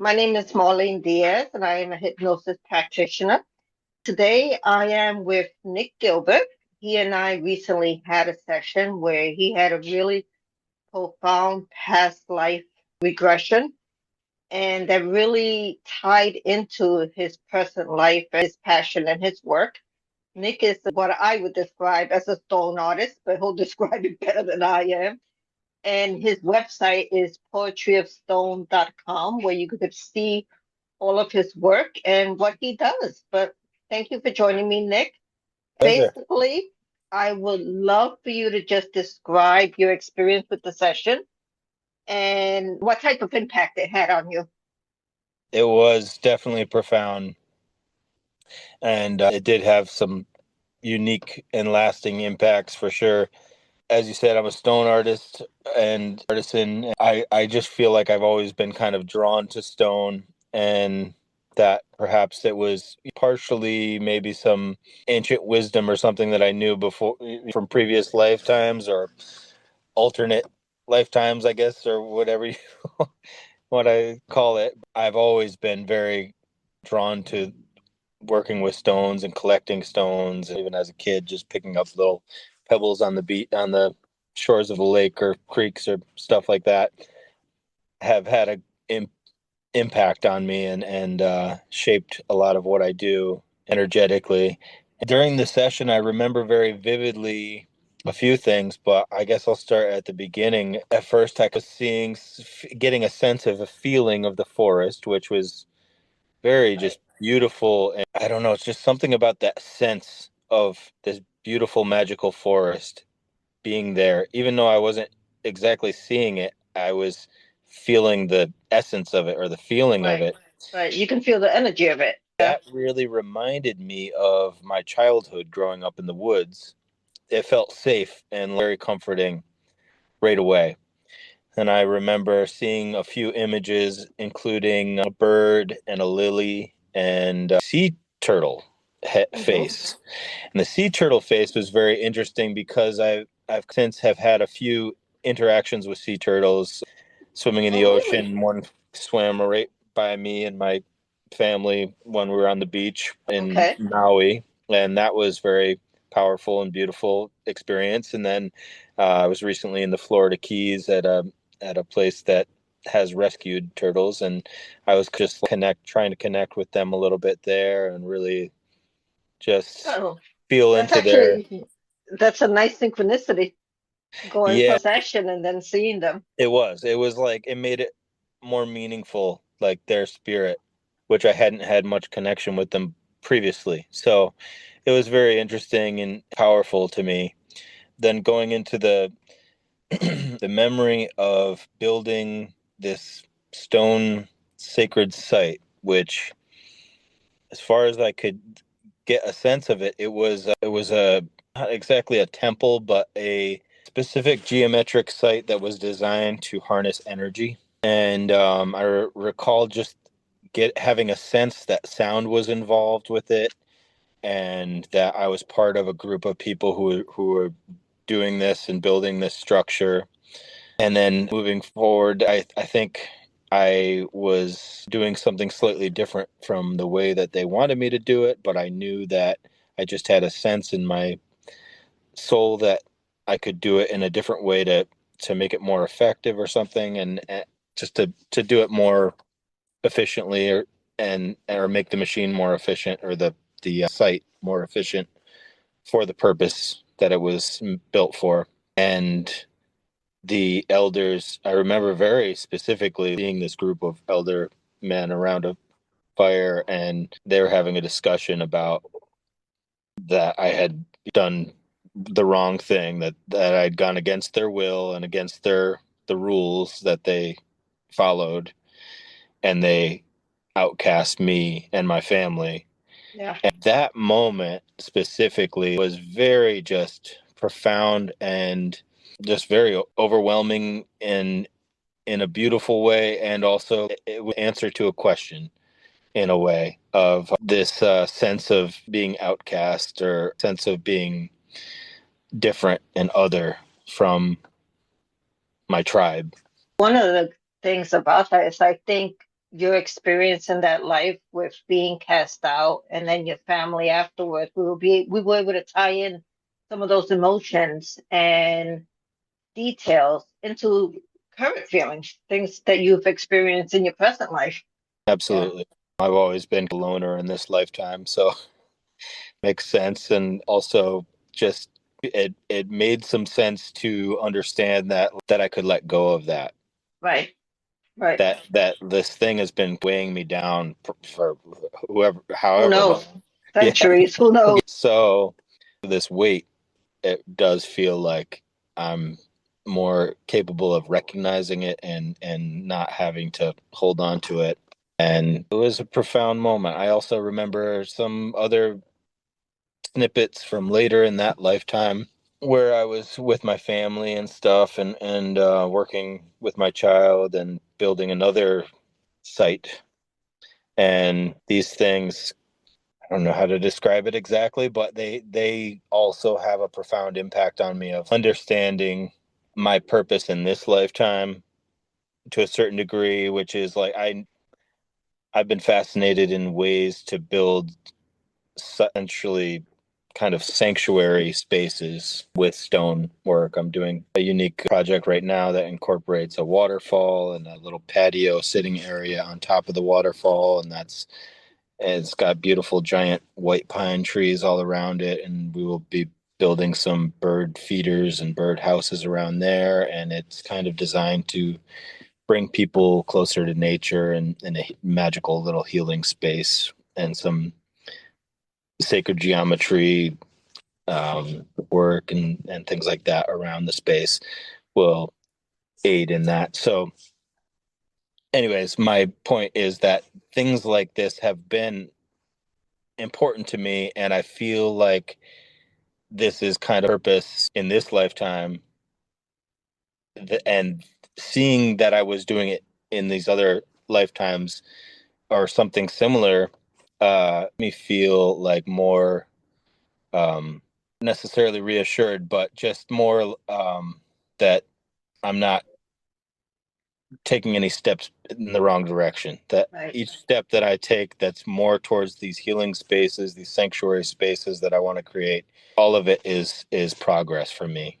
My name is Marlene Diaz, and I am a hypnosis practitioner. Today, I am with Nick Gilbert. He and I recently had a session where he had a really profound past life regression, and that really tied into his present life, his passion, and his work. Nick is what I would describe as a stone artist, but he'll describe it better than I am. And his website is poetryofstone.com, where you could see all of his work and what he does. But thank you for joining me, Nick. Pleasure. Basically, I would love for you to just describe your experience with the session and what type of impact it had on you. It was definitely profound, and it did have some unique and lasting impacts for sure. As you said, I'm a stone artist and artisan. I just feel like I've always been kind of drawn to stone, and that perhaps it was partially maybe some ancient wisdom or something that I knew before from previous lifetimes or alternate lifetimes, I guess, or whatever you what I call it. I've always been very drawn to working with stones and collecting stones. Even as a kid, just picking up little pebbles on the beach, on the shores of a lake or creeks or stuff like that, have had a impact on me and shaped a lot of what I do energetically. During the session, I remember very vividly a few things, but I guess I'll start at the beginning. At first, I was getting a sense of a feeling of the forest, which was very just beautiful. And I don't know, it's just something about that sense of this beautiful, magical forest being there. Even though I wasn't exactly seeing it, I was feeling the essence of it or the feeling of Right, it. right. You can feel the energy of it. Yeah. That really reminded me of my childhood growing up in the woods. It felt safe and very comforting right away. And I remember seeing a few images, including a bird and a lily and a sea turtle Hmm. face. And the sea turtle face was very interesting because I've since have had a few interactions with sea turtles swimming in the Oh, really? ocean. One swam right by me and my family when we were on the beach in Okay. Maui, and that was very powerful and beautiful experience. And then I was recently in the Florida Keys at a place that has rescued turtles, and I was just trying to connect with them a little bit there and really just Oh, feel that's into their. actually that's a nice synchronicity going Yeah, from session and then seeing them. it was like it made it more meaningful, like their spirit, which I hadn't had much connection with them previously. So it was very interesting and powerful to me. Then going into the the memory of building this stone sacred site, which, as far as I could get a sense of it, it was a not exactly a temple, but a specific geometric site that was designed to harness energy. And recall just get having a sense that sound was involved with it, and that I was part of a group of people who were doing this and building this structure. And then moving forward, I think I was doing something slightly different from the way that they wanted me to do it, but I knew that I just had a sense in my soul that I could do it in a different way to make it more effective or something, and just to do it more efficiently, or make the machine more efficient, or the site more efficient for the purpose that it was built for. And the elders, I remember very specifically seeing this group of elder men around a fire, and they were having a discussion about that I had done the wrong thing, that I'd gone against their will and against the rules that they followed, and they outcast me and my family. Yeah. And that moment specifically was very just profound and just very overwhelming in a beautiful way, and also it was answer to a question in a way of this sense of being outcast or sense of being different and other from my tribe. One of the things about that is I think your experience in that life with being cast out and then your family afterwards, we were able to tie in some of those emotions and details into current feelings, things that you've experienced in your present life. Yeah. Absolutely. I've always been a loner in this lifetime, so makes sense. And also just it made some sense to understand that I could let go of that. Right. Right. That this thing has been weighing me down for whoever Who however knows? long. Yeah. Centuries. Who knows? So this weight, it does feel like I'm more capable of recognizing it and not having to hold on to it. And it was a profound moment. I also remember some other snippets from later in that lifetime where I was with my family and stuff, and working with my child and building another site. And these things, I don't know how to describe it exactly, but they also have a profound impact on me of understanding my purpose in this lifetime to a certain degree, which is like I've been fascinated in ways to build essentially kind of sanctuary spaces with stone work. I'm doing a unique project right now that incorporates a waterfall and a little patio sitting area on top of the waterfall, and it's got beautiful giant white pine trees all around it, and we will be building some bird feeders and bird houses around there, and it's kind of designed to bring people closer to nature and in a magical little healing space, and some sacred geometry work and things like that around the space will aid in that. So anyways, my point is that things like this have been important to me, and I feel like this is kind of purpose in this lifetime, and seeing that I was doing it in these other lifetimes or something similar me feel like more necessarily reassured, but just more that I'm not taking any steps in the wrong direction. That Right. each step that I take that's more towards these healing spaces, these sanctuary spaces that I want to create, all of it is progress for me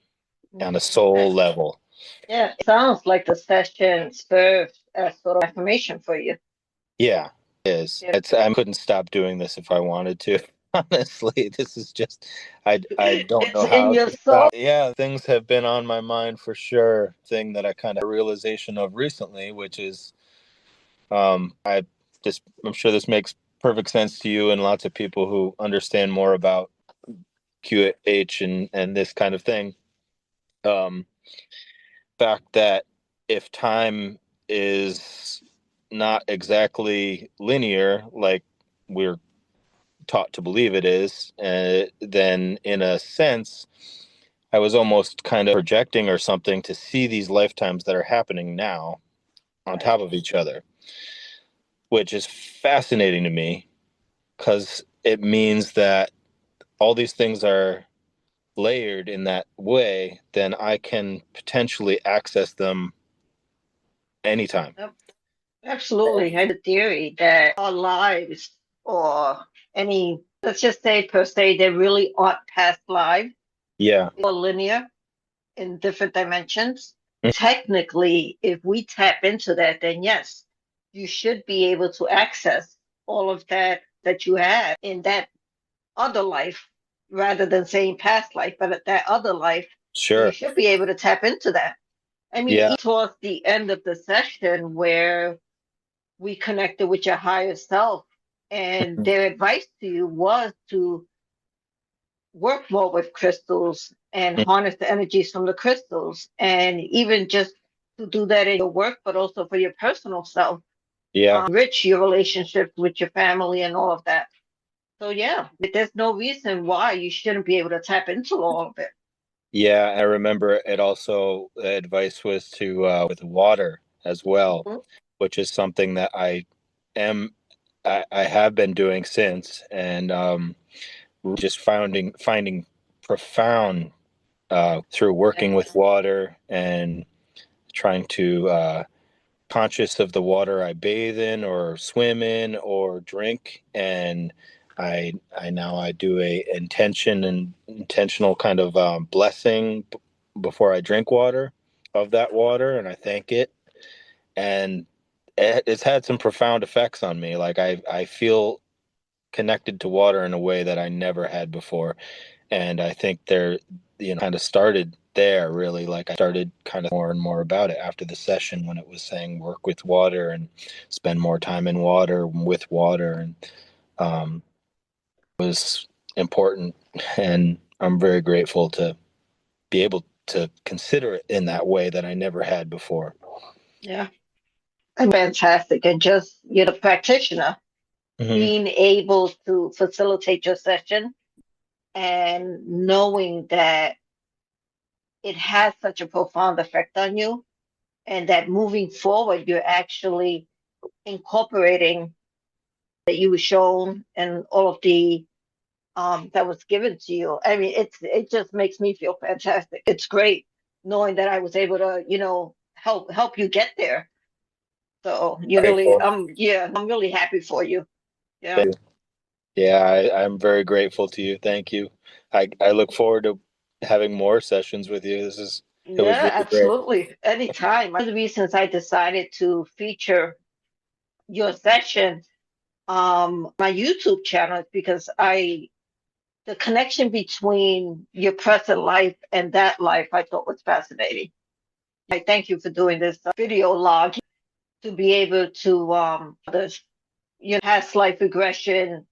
on a Yeah. soul level. Yeah. It sounds like the session serves as sort of affirmation for you. Yeah, it is. Yeah. I couldn't stop doing this if I wanted to. Honestly, this is just I don't It's know in how your to soul. stop. Yeah, things have been on my mind for sure. Thing that I kind of realization of recently, which is I just I'm sure this makes perfect sense to you and lots of people who understand more about QH and this kind of thing. Um, fact that if time is not exactly linear, like we're taught to believe it is, then in a sense, I was almost kind of projecting or something to see these lifetimes that are happening now on Right. top of each other, which is fascinating to me because it means that all these things are layered in that way, then I can potentially access them anytime. Yep. Absolutely. I the theory that our lives or any, let's just say per se, they really aren't past lives Yeah. or linear in different dimensions. Technically, if we tap into that, then yes, you should be able to access all of that you have in that other life rather than saying past life, but at that other life, you Sure. should be able to tap into that. I mean, Yeah. towards the end of the session where we connected with your higher self, and their advice to you was to work more with crystals and harness the energies from the crystals, and even just to do that in your work, but also for your personal self, Yeah. enrich your relationships with your family and all of that. So yeah, there's no reason why you shouldn't be able to tap into all of it. Yeah. I remember it also, the advice was to with water as well, Mhm. which is something that am, I have been doing since, and just finding profound through Yeah. working with water and trying to conscious of the water I bathe in or swim in or drink. And I do a intentional kind of blessing before I drink water of that water, and I thank it. And it's had some profound effects on me. Like I feel connected to water in a way that I never had before. And I think kind of started there really. Like I started kind of more and more about it after the session when it was saying work with water and spend more time in water with water. And it was important. And I'm very grateful to be able to consider it in that way that I never had before. Yeah. And fantastic. And just, practitioner, Mm-hmm. being able to facilitate your session and knowing that it has such a profound effect on you, and that moving forward, you're actually incorporating that you were shown and all of the that was given to you. I mean, it just makes me feel fantastic. It's great knowing that I was able to, help you get there. So you really, Grateful. yeah, I'm really happy for you. Yeah. Thank you. Yeah, I'm very grateful to you. Thank you. I look forward to having more sessions with you. It was Yeah, really great. absolutely. Anytime. One of the reasons I decided to feature your session my YouTube channel is because the connection between your present life and that life I thought was fascinating. I thank you for doing this video log to be able to this past life regression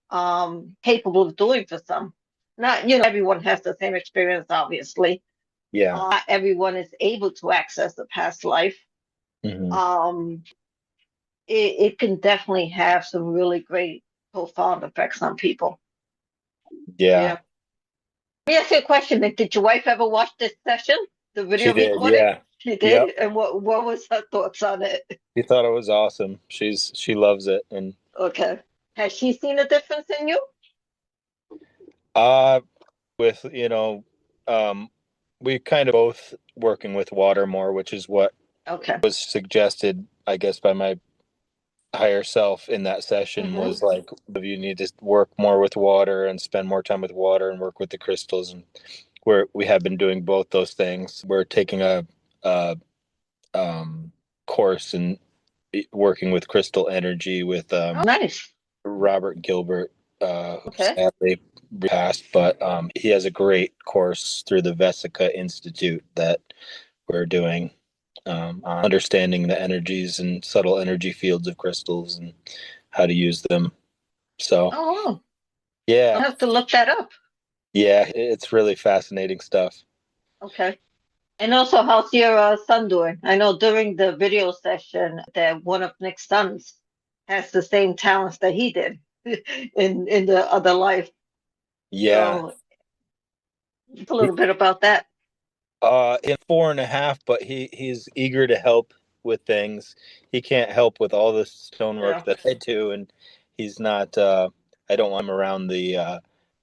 capable of doing for some. Not everyone has the same experience, obviously. Yeah. Not everyone is able to access the past life. Hmm. Um, it can definitely have some really great profound effects on people. Yeah. Yeah. Let me ask you a question, Nick. Did your wife ever watch this session, the She video did. recording? Yeah. She Yep. did. And what was her thoughts on it? She thought it was awesome. She loves it. And Okay. Has she seen a difference in you? uh with, um we kind of both working with water more, which is what Okay. was suggested, I guess, by my higher self in that session Mm-hmm. was like, you need to work more with water and spend more time with water and work with the crystals. And we have been doing both those things. We're taking a course in working with crystal energy with Oh, nice. Robert Gilbert, who Okay. sadly passed, but he has a great course through the Vesica Institute that we're doing on understanding the energies and subtle energy fields of crystals and how to use them. So, Oh, yeah, I'll have to look that up. yeah, it's really fascinating stuff. Okay. And also, how's your son doing? I know during the video session that one of Nick's sons has the same talents that he did in the other life. Yeah. So, a little bit about that. In 4.5, but he's eager to help with things. He can't help with all the stonework Yeah. that I do, and he's not. I don't want him around the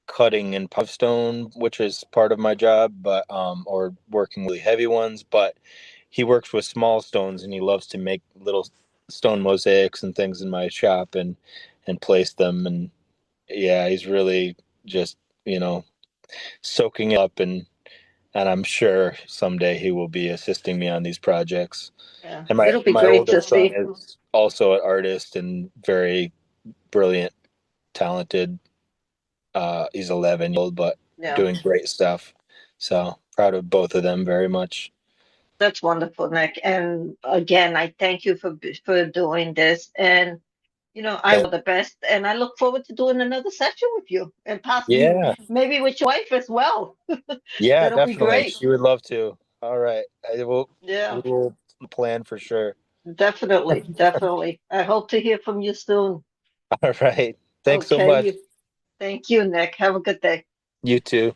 cutting and puff stone, which is part of my job, but or working really heavy ones. But he works with small stones, and he loves to make little stone mosaics and things in my shop and place them. And yeah, he's really just soaking it up and I'm sure someday he will be assisting me on these projects. Yeah. And my It'll be my great to oldest son see. is also an artist and very brilliant, talented. He's 11 years old, but Yeah. doing great stuff. So proud of both of them very much. That's wonderful, Nick. And again, I thank you for doing this. And I Thank- want the best. And I look forward to doing another session with you, and possibly yeah, maybe with your wife as well. yeah, That'll be definitely. great. She would love to. All right, I will. We Yeah, will plan for sure. definitely, definitely. I hope to hear from you soon. All right. Thanks so Okay, much. thank you, Nick. Have a good day. You too.